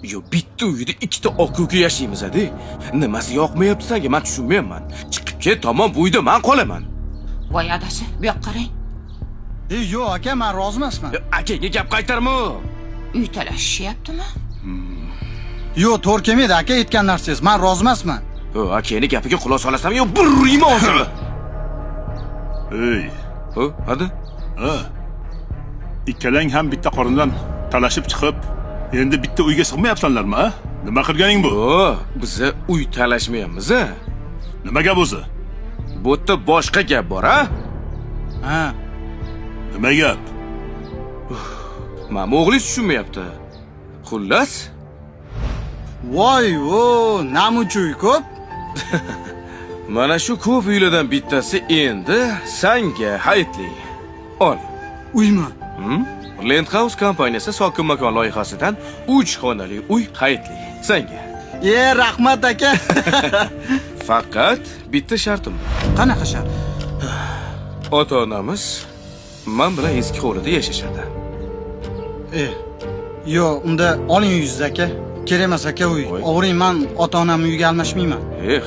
Yo, bitta uyda ikkita oq uka yashaymiz-a-de. Nimasi yoqmayapti senga? Men tushunmayapman. Chiqib ket, tamom, bu uyda men qolaman. Voy adasi, bu yoqqa qarang. Yo'q aka, men rozi emasman. Akaga gap qaytarma. Uy talashishyaptimi? Yo'q, to'g'ri kelmaydi aka aytgan narsangiz. Men rozi emasman. Akani gapiga quloq solasam, yo, bir urayman hozir. Ey, Hadi. ikkalang ham bitta qorindan talashib chiqib, endi bitta uyga sig'mayapsanlarmi, ha? Nima qilganing bu? Biza uy talashmayapmiz-a? Nima gap o'zi? Bu yerda boshqa gap bor, ha? Ha. Nima gap? Mana o'g'lingiz tushunmayapti. Xullas, Voy, namuchuy ko'p. mana shu ko'p uylardan bittasi endi senga hayitli. Ol. Uymi? Landhouse kompaniyasi sokin makon loyihasidan 3 xonali uy hayitli. Senga. Rahmat aka. Faqat bitta shartim bor. Qanaqa shart? Ota-onamiz men bilan eski hovlida yashashadi. Yo'q, unda oling uyingizni aka. Kerak emas aka uy. O'g'ring, men ota-onamni uyiga almashmayman.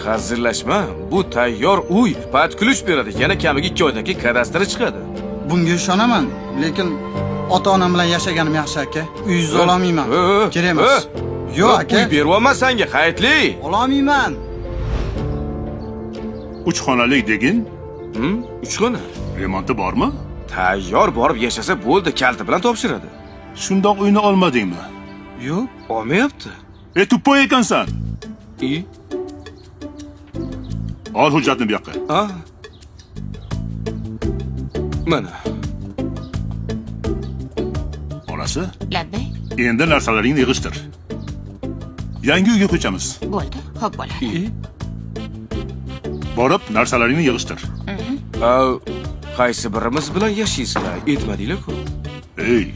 Hazillashma. Bu tayyor uy. Patkulish beradi. Yana kamiga 2 oydan keyin kadastri chiqadi. Bunga ishonaman, lekin ota-onam bilan yashaganim yaxshi aka. Uyingizni ololmayman. Kerak emas. Yo'q aka. Uy beryapman senga, hayitli. Ololmayman. 3 xonalik degin, 3 xona. remonti bormi? Tayyor borib yashasa bo'ldi, kalti bilan topshiradi. Shundoq uyni olmadingmi? Yo'q. Olmayapti. Tuppoy ekansan. Ol hujjatni bu yoqqa. Mana. Onasi, Labbay. endi narsalaringni yig'ishtir. Yangi uyga ko'chamiz. Bo'ldi, xo'p bo'ladi. Borib narsalaringni yig'ishtir. Qaysi birimiz bilan yashaysizlar? Aytmadinglar-ku. Ey.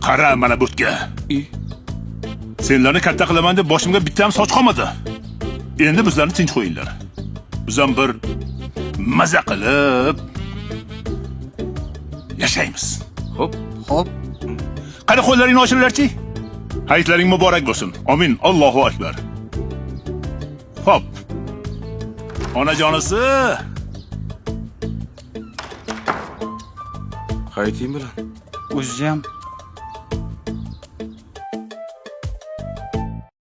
Qara mana bu yerga. Senlarni katta qilaman deb boshimga bitta ham soch qolmadi. Endi bizlarni tinch qo'yinglar. Biz ham bir maza qilib yashaymiz. Xo'p. Qani qo'llaringni ochinglarchi? Hayitlaring muborak bo'lsin. Amin. Allohu akbar. Xo'p. Onajonisi. Hayiting bilan. O'zi ham